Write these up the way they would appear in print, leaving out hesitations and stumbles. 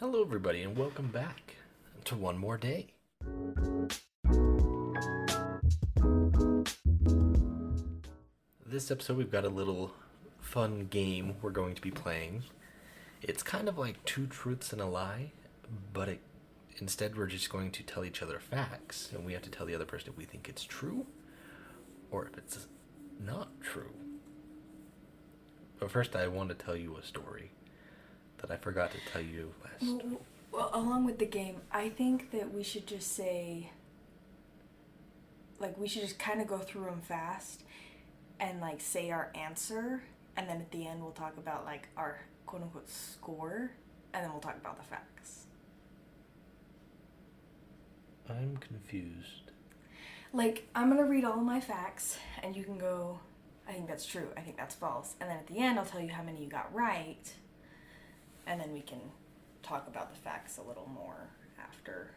Hello, everybody, and welcome back to One More Day. This episode, we've got a little fun game we're going to be playing. It's kind of like two truths and a lie, but instead we're just going to tell each other facts, and we have to tell the other person if we think it's true or if it's not true. But first, I want to tell you a story that I forgot to tell you last. Well, along with the game, I think that we should just say, we should just kind of go through them fast and, say our answer. And then at the end, we'll talk about, our quote-unquote score. And then we'll talk about the facts. I'm confused. I'm going to read all of my facts, and you can go, I think that's true, I think that's false. And then at the end, I'll tell you how many you got right. And then we can talk about the facts a little more after.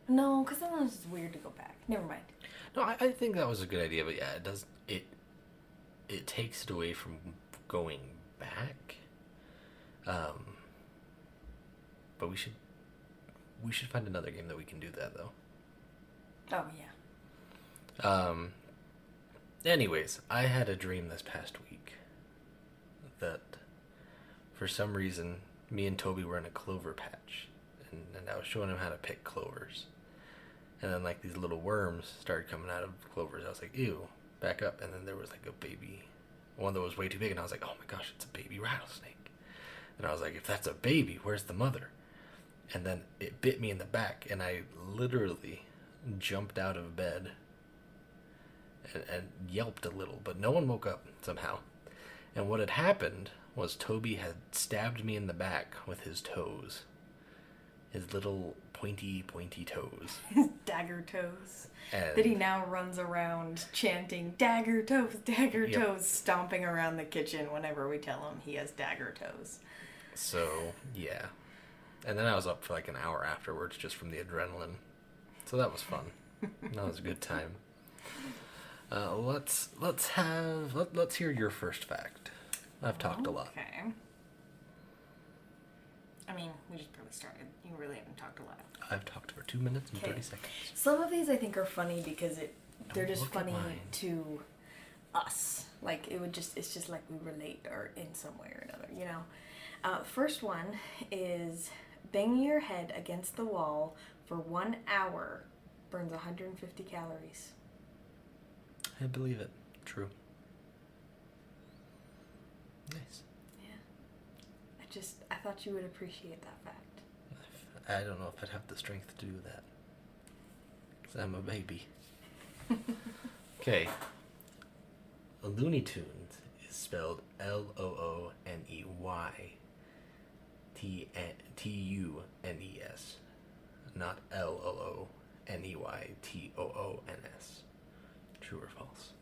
No, because then it's weird to go back. Never mind. No, I think that was a good idea, but yeah, it does. It takes it away from going back. But we should find another game that we can do that though. Oh yeah. Anyways, I had a dream this past week that for some reason me and Toby were in a clover patch, and I was showing him how to pick clovers, and then these little worms started coming out of clovers. I was like, ew, back up. And then there was a baby one that was way too big, and I was like, oh my gosh, it's a baby rattlesnake. And I was like, if that's a baby, where's the mother? And then it bit me in the back, and I literally jumped out of bed and yelped a little, but no one woke up somehow. And what had happened was Toby had stabbed me in the back with his toes. His little pointy toes. His dagger toes. And that he now runs around chanting, dagger toes, stomping around the kitchen whenever we tell him he has dagger toes. So, yeah. And then I was up for an hour afterwards just from the adrenaline. So that was fun. That was a good time. Let's hear your first fact. I've talked a lot. Okay. I mean, we just barely started. You really haven't talked a lot. I've talked for 2 minutes and 30 seconds. Some of these I think are funny because they're just funny to us. It's just like we relate or in some way or another, you know. First one is banging your head against the wall for 1 hour burns 150 calories. I believe it. True. Nice. Yeah. I thought you would appreciate that fact. I don't know if I'd have the strength to do that. Because I'm a baby. Okay. Looney Tunes is spelled Looney. Tunes. Not Looneytons. True or false?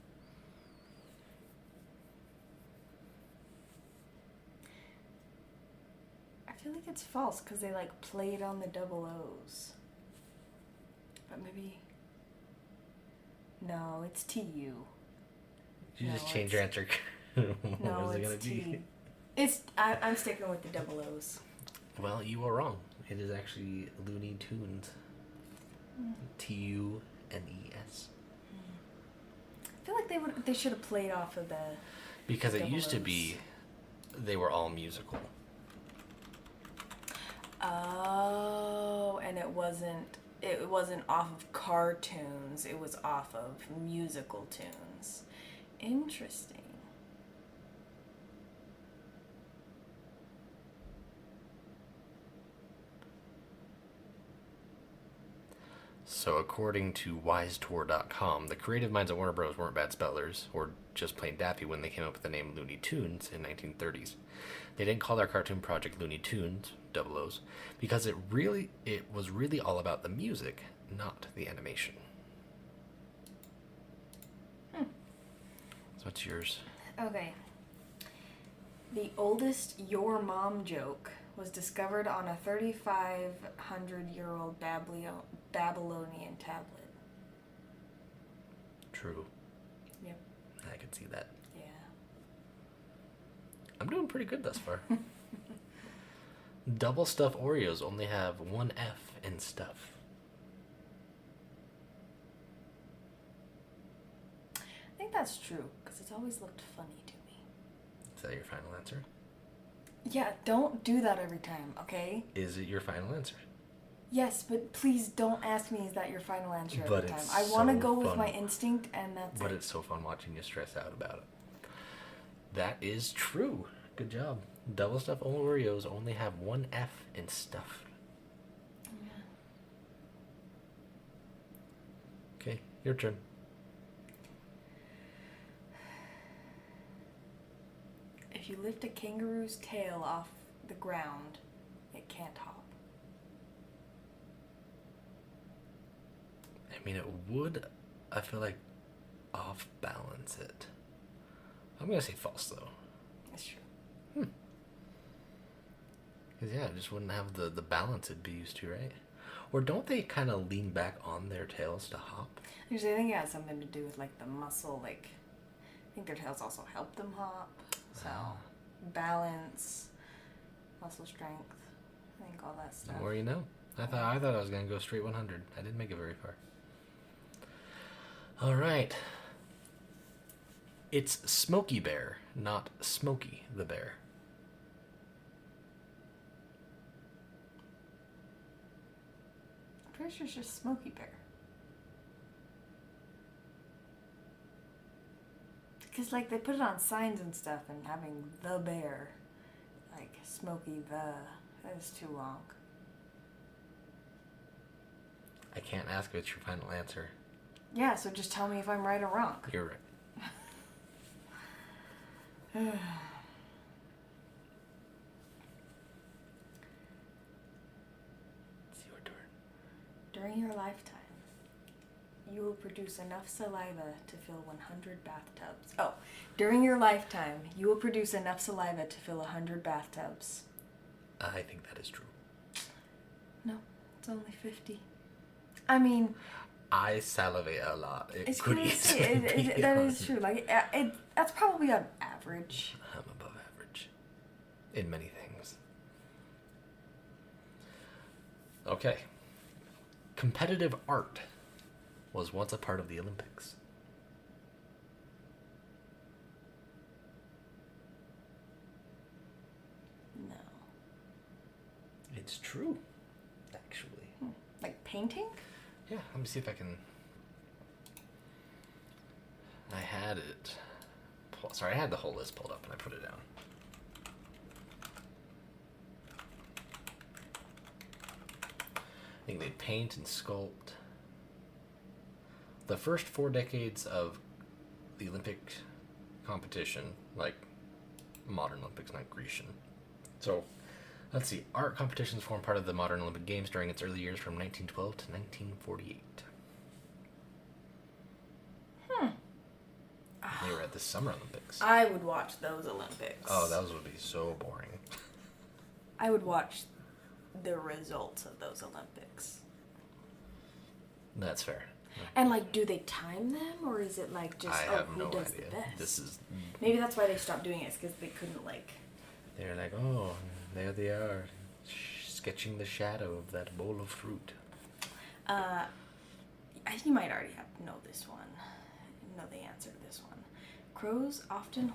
I feel like it's false because they played on the double O's. But maybe. No, it's TU. You just change your answer. What no, was it it's gonna T. be? I'm sticking with the double O's. Well, you are wrong. It is actually Looney Tunes. Tunes. I feel like they should have played off of the. Because it used to be, they were all musical. Oh, and it wasn't off of cartoons. It was off of musical tunes. Interesting. So according to WiseTour.com, the creative minds at Warner Bros. Weren't bad spellers, or just plain daffy when they came up with the name Looney Tunes in 1930s. They didn't call their cartoon project Looney Tunes, double O's, because it was really all about the music, not the animation. So what's yours? Okay. The oldest "your mom" joke was discovered on a 3,500-year-old Babylonian tablet. True. Yep. I could see that. Yeah. I'm doing pretty good thus far. Double stuffed Oreos only have one F in stuff. I think that's true, because it's always looked funny to me. Is that your final answer? Yeah, don't do that every time, okay? Is it your final answer? Yes, but please don't ask me, is that your final answer But every time? it's I want to so go with fun. my instinct, and that's But it. it's so fun watching you stress out about it. That is true. Good job. Double stuffed Oreos only have one F in stuff. Yeah. Okay, your turn. If you lift a kangaroo's tail off the ground, it can't hop. I mean, it would, I feel like, off balance it. I'm going to say false, though. That's true. Because, yeah, it just wouldn't have the balance it'd be used to, right? Or don't they kind of lean back on their tails to hop? I think it has something to do with, like, the muscle, like, I think their tails also help them hop. So, balance, muscle strength, I think all that stuff. The more you know. I thought I was going to go straight 100. I didn't make it very far. All right. It's Smokey Bear, not Smokey the Bear. I'm pretty sure it's just Smokey Bear. Because, like, they put it on signs and stuff, and having the bear, like, Smokey the, that is too long. I can't ask if it's your final answer. Yeah, so just tell me if I'm right or wrong. You're right. It's your turn. During your lifetime, you will produce enough saliva to fill 100 bathtubs. Oh, during your lifetime, you will produce enough saliva to fill 100 bathtubs. I think that is true. No, it's only 50. I mean, I salivate a lot. It it's could crazy. easily be That on. is true. Like, that's probably on average. I'm above average in many things. Okay. Competitive art was once a part of the Olympics. No. It's true, actually. Like painting? Yeah, let me see if I can. I had it. Sorry, I had the whole list pulled up and I put it down. I think they paint and sculpt. The first 4 decades of the Olympic competition, like modern Olympics, not Grecian. So, let's see. Art competitions formed part of the modern Olympic Games during its early years from 1912 to 1948. They were at the Summer Olympics. I would watch those Olympics. Oh, those would be so boring. I would watch the results of those Olympics. That's fair. And, like, do they time them, or is it, like, just, I have who no does idea. the best? This is. Maybe that's why they stopped doing it, because they couldn't, like... They're like, oh, there they are, sketching the shadow of that bowl of fruit. I think you might already know this one. Know the answer to this one. Crows often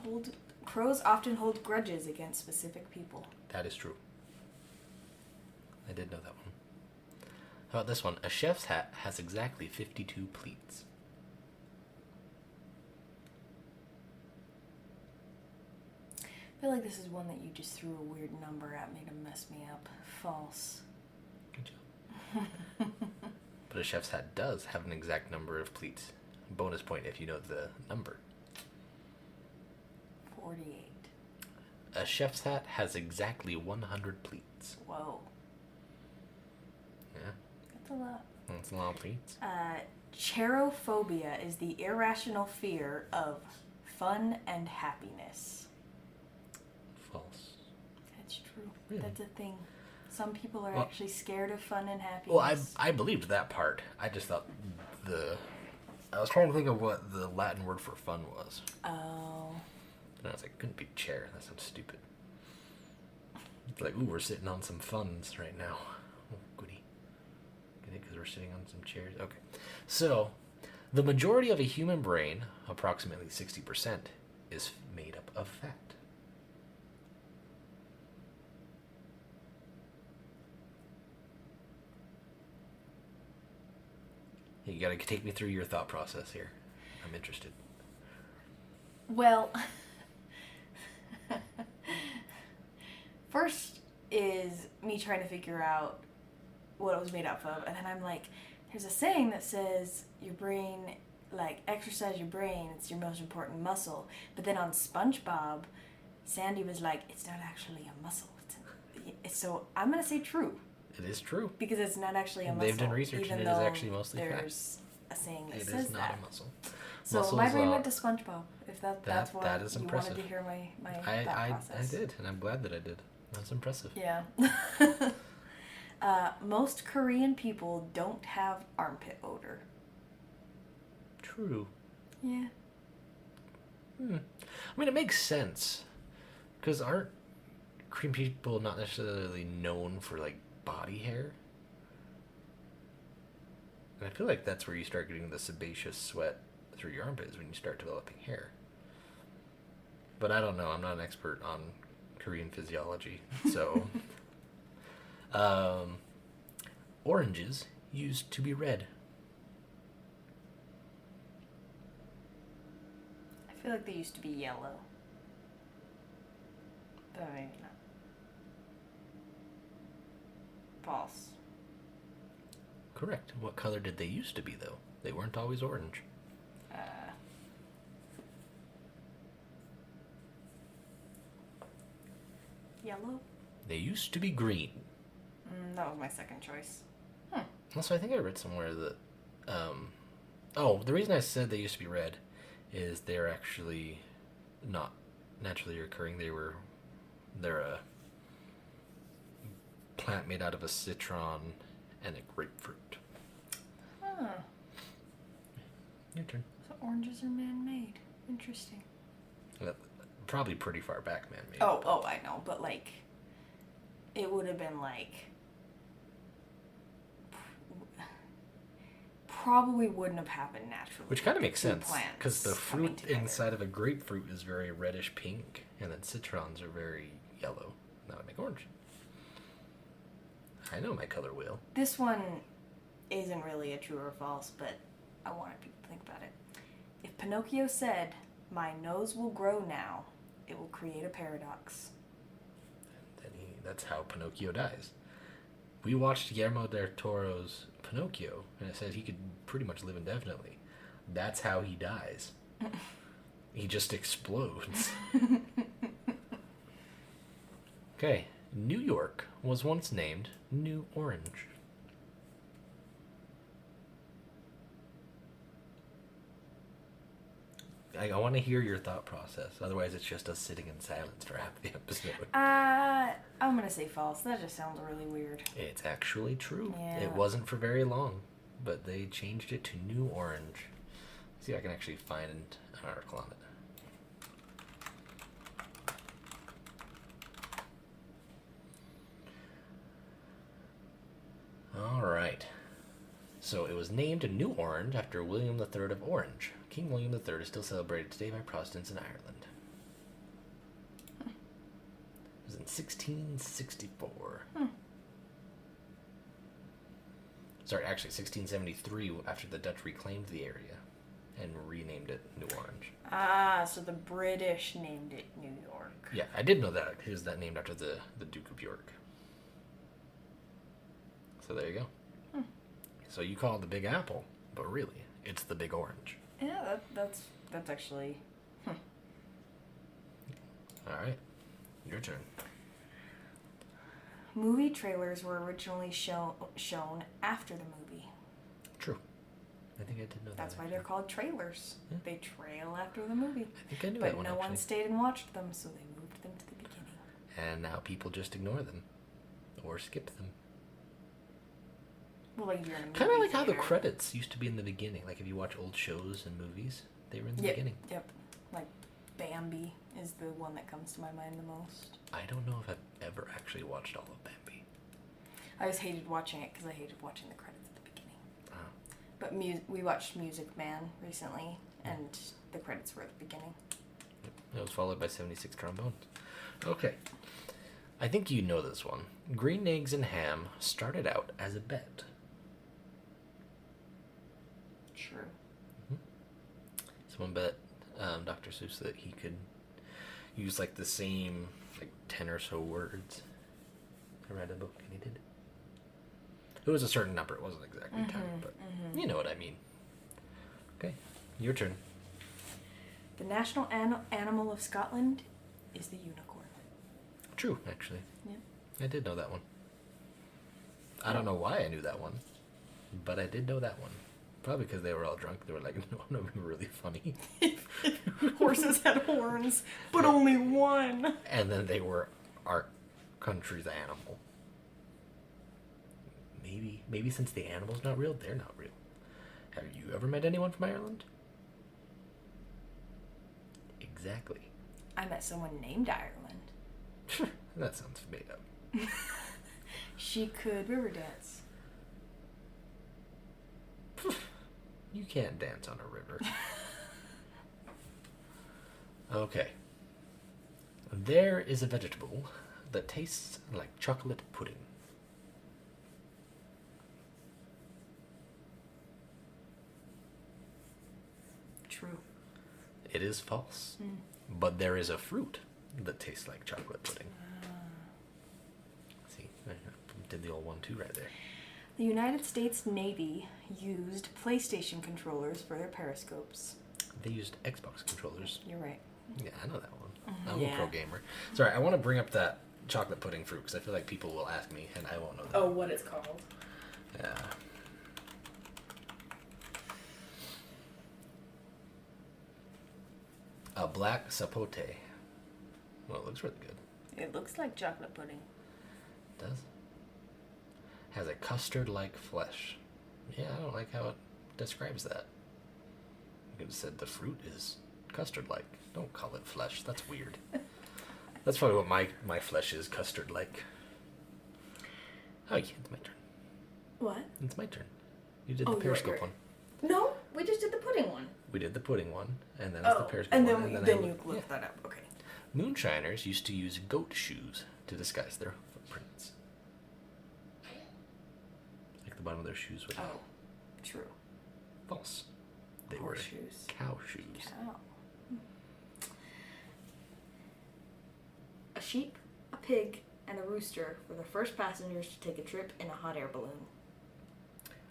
hold grudges against specific people. That is true. I did know that one. How about this one? A chef's hat has exactly 52 pleats. I feel like this is one that you just threw a weird number at me to mess me up. False. Good job. But a chef's hat does have an exact number of pleats. Bonus point if you know the number. 48. A chef's hat has exactly 100 pleats. Whoa. Yeah, That's a lot. that's a lot of pleats. Cherophobia is the irrational fear of fun and happiness. False. That's true. Really? That's a thing. Some people are Well- actually scared of fun and happiness. Well, I believed that part. I just thought I was trying to think of what the Latin word for fun was. Oh. And I was like, couldn't be chair. That sounds stupid. It's like, ooh, we're sitting on some funds right now. Oh, goody. Because we're sitting on some chairs. Okay. So, the majority of a human brain, approximately 60%, is made up of fat. You gotta take me through your thought process here. I'm interested. Well, first is me trying to figure out what it was made up of, and then I'm like, there's a saying that says your brain, like, exercise your brain, it's your most important muscle. But then on SpongeBob, Sandy was like, it's not actually a muscle. So I'm gonna say true. It is true. Because it's not actually a muscle. They've done research and it is actually mostly fat. There's a saying that says that. It is not a muscle. So Muscles, my brain went to SpongeBob. If that's what that is you impressive. wanted to hear my thought process. I did, and I'm glad that I did. That's impressive. Yeah. Most Korean people don't have armpit odor. True. Yeah. I mean, it makes sense. Because aren't Korean people not necessarily known for, like, body hair? And I feel like that's where you start getting the sebaceous sweat through your armpits when you start developing hair. But I don't know. I'm not an expert on Korean physiology. So, oranges used to be red. I feel like they used to be yellow. But maybe not. False. Correct. What color did they used to be, though? They weren't always orange. Yellow? They used to be green. That was my second choice. Also, I think I read somewhere that... the reason I said they used to be red is they're actually not naturally occurring. They're a plant made out of a citron and a grapefruit. Huh. Your turn. So oranges are man-made. Interesting. Probably pretty far back man-made. Oh, I know, but like, it would have been like, probably wouldn't have happened naturally. Which kind of makes sense, because the fruit inside of a grapefruit is very reddish pink, and then citrons are very yellow. That would make orange. I know my color wheel. This one isn't really a true or false, but I wanted people to think about it. If Pinocchio said, "My nose will grow now," it will create a paradox. Then that's how Pinocchio dies. We watched Guillermo del Toro's Pinocchio, and it says he could pretty much live indefinitely. That's how he dies. He just explodes. Okay, New York was once named New Orange. I want to hear your thought process. Otherwise, it's just us sitting in silence for half the episode. I'm gonna say false. That just sounds really weird. It's actually true. Yeah. It wasn't for very long, but they changed it to New Orange. See if I can actually find an article on it. All right. So it was named New Orange after William III of Orange. King William III is still celebrated today by Protestants in Ireland. It was in 1664. Sorry, actually 1673 after the Dutch reclaimed the area and renamed it New Orange. So the British named it New York. Yeah, I did know that. Here's that named after the Duke of York. So there you go. So you call it the Big Apple, but really, it's the Big Orange. Yeah, that's actually... All right, your turn. Movie trailers were originally shown after the movie. True. I think I did know that. That's why they're called trailers. Yeah. They trail after the movie. I think I knew but that one, no one stayed and watched them, so they moved them to the beginning. And now people just ignore them. Or skip them. Well, like you're in a movie kind of like theater. how the credits used to be in the beginning. Like if you watch old shows and movies, they were in the beginning. Yep. Like Bambi is the one that comes to my mind the most. I don't know if I've never actually watched all of Bambi. I always hated watching it because I hated watching the credits at the beginning. Oh. But we watched Music Man recently, and the credits were at the beginning. It was followed by 76 Trombones. Okay. I think you know this one. Green Eggs and Ham started out as a bet. True. Mm-hmm. Someone bet Dr. Seuss that he could use like the same 10 or so words. I read a book and he did. It was a certain number. It wasn't exactly 10, but you know what I mean. Okay, your turn. The national animal of Scotland is the unicorn. True, actually. Yeah. I did know that one. I don't know why I knew that one, but I did know that one. Probably because they were all drunk. They were like, no, no, we were really funny. Horses had horns, but only one. And then they were our country's animal. Maybe since the animal's not real, they're not real. Have you ever met anyone from Ireland? Exactly. I met someone named Ireland. That sounds made up. She could river dance. You can't dance on a river. Okay. There is a vegetable that tastes like chocolate pudding. True. It is false. But there is a fruit that tastes like chocolate pudding. See, I did the old 1-2 right there. The United States Navy used PlayStation controllers for their periscopes. They used Xbox controllers. You're right. Yeah, I know that one. I'm a pro gamer. Sorry, I want to bring up that chocolate pudding fruit because I feel like people will ask me and I won't know that. Oh, what it's called. Yeah. A black sapote. Well, it looks really good. It looks like chocolate pudding. It does. Has a custard-like flesh. Yeah, I don't like how it describes that. You could have said the fruit is custard-like. Don't call it flesh. That's weird. That's probably what my flesh is, custard-like. Oh, yeah, it's my turn. What? It's my turn. You did the Periscope one. No, we just did the pudding one. We did the pudding one, and then it's the Periscope and one. Then you looked that up. Okay. Moonshiners used to use goat shoes to disguise their footprints. Like the bottom of their shoes would. Oh, true. False. They were shoes. Cow shoes. Cow. A sheep, a pig, and a rooster were the first passengers to take a trip in a hot air balloon.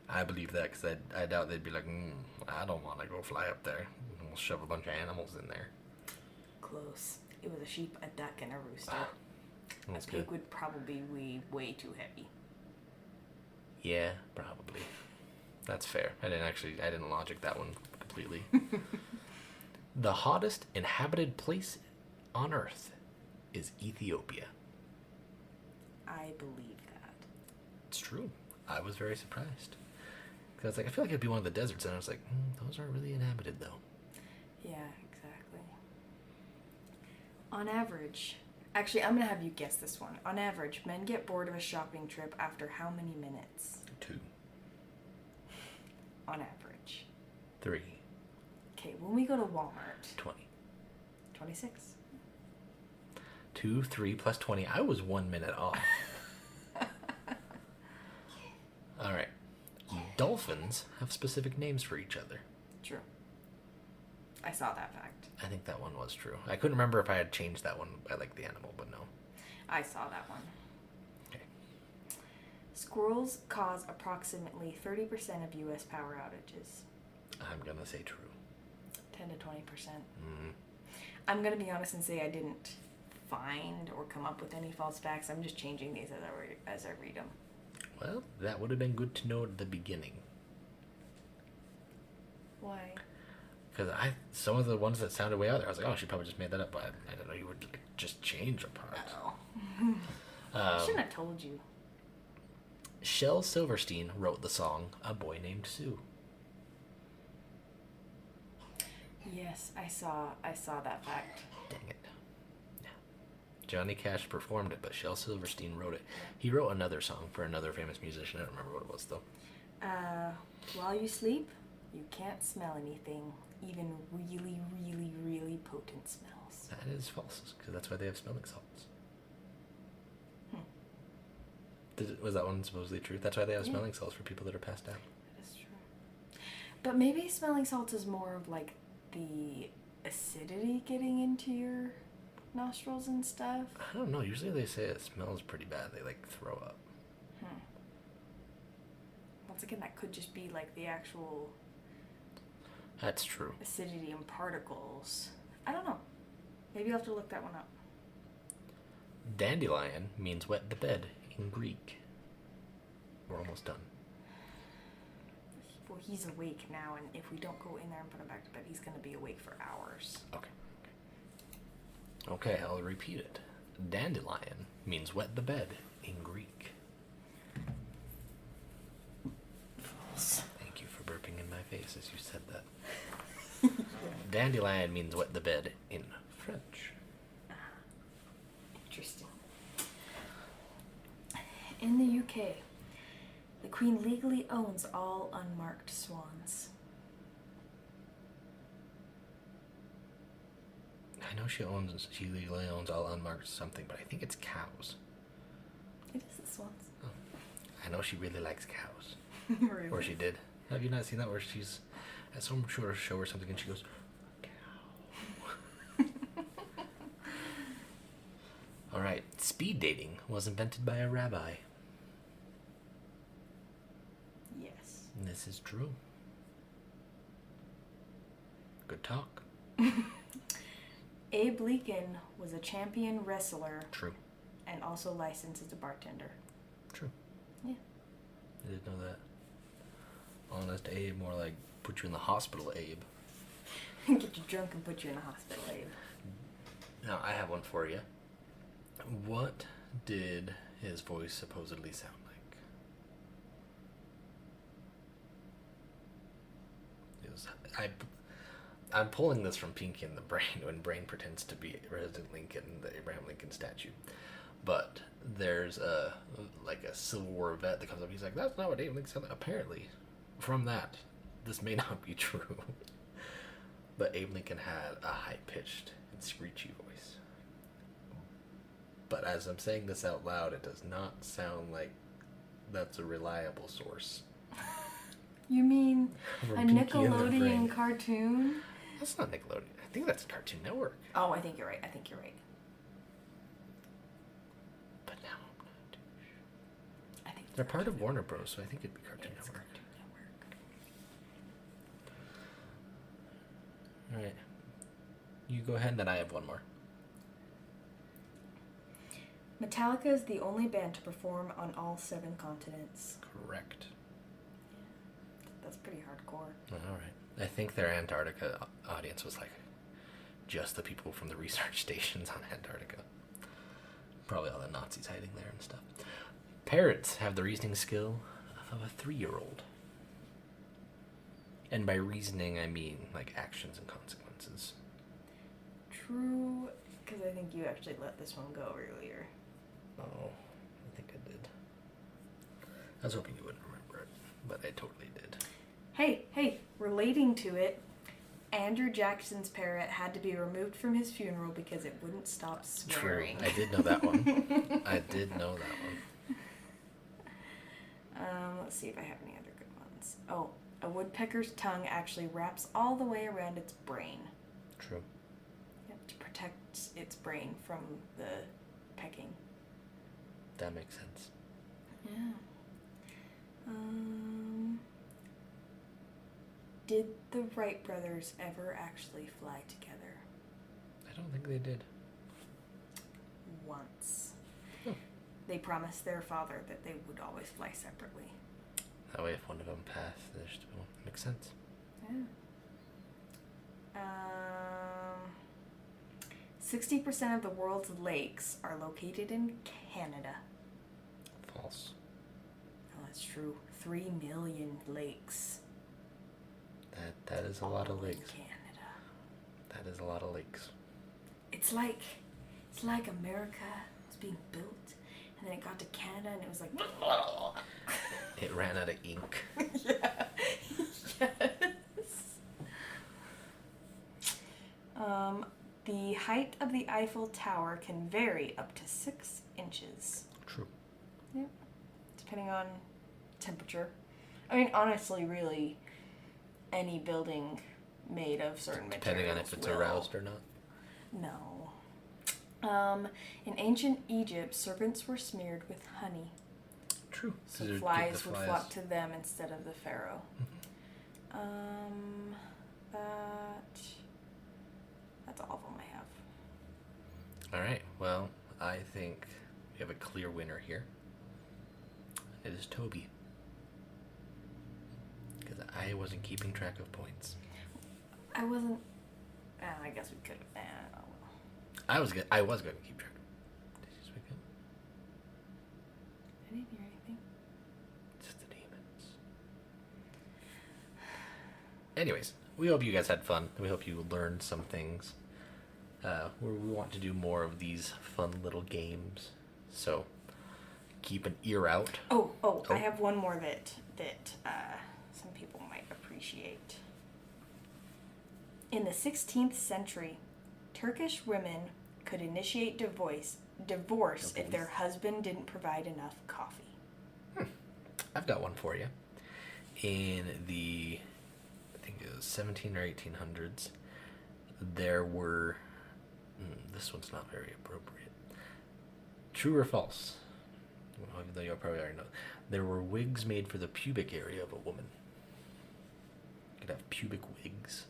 I believe that because I doubt they'd be like, I don't want to go fly up there. We'll shove a bunch of animals in there. Close. It was a sheep, a duck, and a rooster. That's a pig good. would probably be way too heavy. Yeah, probably. That's fair. I didn't logic that one completely. The hottest inhabited place on Earth is Ethiopia. I believe that. It's true. I was very surprised. Because I was like, I feel like it'd be one of the deserts, and I was like, those aren't really inhabited, though. Yeah, exactly. On average, actually, I'm going to have you guess this one. On average, men get bored of a shopping trip after how many minutes? 2. On average. 3. Okay, when we go to Walmart. 20. 26. 2, 3 plus 20. I was 1 minute off. All right. Dolphins have specific names for each other. True. I saw that fact. I think that one was true. I couldn't remember if I had changed that one by like the animal, but no. I saw that one. Okay. Squirrels cause approximately 30% of U.S. power outages. I'm going to say true. 10 to 20%. I'm going to be honest and say I didn't find or come up with any false facts. I'm just changing these as I read them. Well, that would have been good to know at the beginning. Why? Because some of the ones that sounded way out there, I was like, oh, she probably just made that up. But I didn't know you would just change a part. Oh. I shouldn't have told you. Shel Silverstein wrote the song A Boy Named Sue. Yes, I saw that fact. Dang it. Yeah. Johnny Cash performed it, but Shel Silverstein wrote it. He wrote another song for another famous musician. I don't remember what it was, though. While you sleep, you can't smell anything, even really, really, really potent smells. That is false, because that's why they have smelling salts. Was that one supposedly true? That's why they have smelling salts for people that are passed out. That is true. But maybe smelling salts is more of like the acidity getting into your nostrils and stuff. I don't know. Usually they say it smells pretty bad. They like throw up. Once again, that could just be like the actual... That's true. Acidity and particles. I don't know. Maybe I'll have to look that one up. Dandelion means wet the bed in Greek. We're almost done. Well, he's awake now, and if we don't go in there and put him back to bed, he's going to be awake for hours. Okay, I'll repeat it. Dandelion means wet the bed in Greek. False. Thank you for burping in my face as you said that. Dandelion means wet the bed in French. Interesting. In the UK, the Queen legally owns all unmarked swans. I know she legally owns all unmarked something, but I think it's cows. It is the swans. Oh. I know she really likes cows. Really? Or she did. Have you not seen that where she's at some sort of show or something and she goes, cow. Alright, speed dating was invented by a rabbi. Yes. And this is true. Good talk. Abe Lincoln was a champion wrestler. True. And also licensed as a bartender. True. Yeah. I didn't know that. Honest Abe, more like put you in the hospital, Abe. Get you drunk and put you in the hospital, Abe. Now, I have one for you. What did his voice supposedly sound like? It was... I'm pulling this from Pinky and the Brain when Brain pretends to be President Lincoln, the Abraham Lincoln statue. But there's a Civil War vet that comes up. He's like, that's not what Abe Lincoln sounded like. Apparently, from that, this may not be true. But Abe Lincoln had a high-pitched and screechy voice. But as I'm saying this out loud, it does not sound like that's a reliable source. You mean From a Pinky and the Nickelodeon Brain. Cartoon? That's not Nickelodeon. I think that's Cartoon Network. Oh, I think you're right. But now I'm not too sure. I think They're part of Warner Bros., so I think it'd be Cartoon Network. Cartoon Network. Alright. You go ahead, and then I have one more. Metallica is the only band to perform on all 7 continents. Correct. That's pretty hardcore. Alright. I think their Antarctica audience was like just the people from the research stations on Antarctica. Probably all the Nazis hiding there and stuff. Parrots have the reasoning skill of a 3-year-old. And by reasoning, I mean like actions and consequences. True, because I think you actually let this one go earlier. Oh, I think I did. I was hoping you wouldn't remember it, but I totally did. Hey, relating to it, Andrew Jackson's parrot had to be removed from his funeral because it wouldn't stop swearing. True. I did know that one. I did know that one. Let's see if I have any other good ones. Oh, a woodpecker's tongue actually wraps all the way around its brain. True. Yep, to protect its brain from the pecking. That makes sense. Yeah. Did the Wright brothers ever actually fly together? I don't think they did. Once. Hmm. They promised their father that they would always fly separately. That way, if one of them passed, there's still makes sense. Yeah. 60% of the world's lakes are located in Canada. False. Oh, that's true. 3 million lakes. That is a lot of All in lakes. Canada. That is a lot of lakes. It's like It's like America was being built, and then it got to Canada, and it was like... It ran out of ink. Yeah. Yes. The height of the Eiffel Tower can vary up to 6 inches. True. Yep. Depending on temperature. I mean, honestly, really, any building made of certain Depending on materials if it's aroused or not. No. In ancient Egypt, serpents were smeared with honey. True. So flies would flock to them instead of the pharaoh. Mm-hmm. That's all of them I have. All right. Well, I think we have a clear winner here. It is Toby. Because I wasn't keeping track of points. I wasn't... I guess we could have... oh well. I was going to keep track. Did you just wake up? I didn't hear anything. It's the demons. Anyways, we hope you guys had fun. We hope you learned some things. We want to do more of these fun little games. So, keep an ear out. Oh, I have one more that some people might appreciate. In the 16th century, Turkish women could initiate divorce if their husband didn't provide enough coffee. I've got one for you. In the, I think it was 17 or 1800s, there were, this one's not very appropriate. True or false? Well, even though you'll probably already know. There were wigs made for the pubic area of a woman. You could have pubic wigs.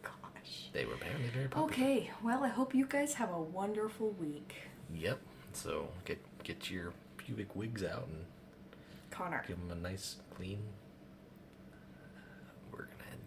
Gosh. They were apparently very popular. Okay, well, I hope you guys have a wonderful week. Yep. So get your pubic wigs out and Connor. give them a nice clean. We're gonna end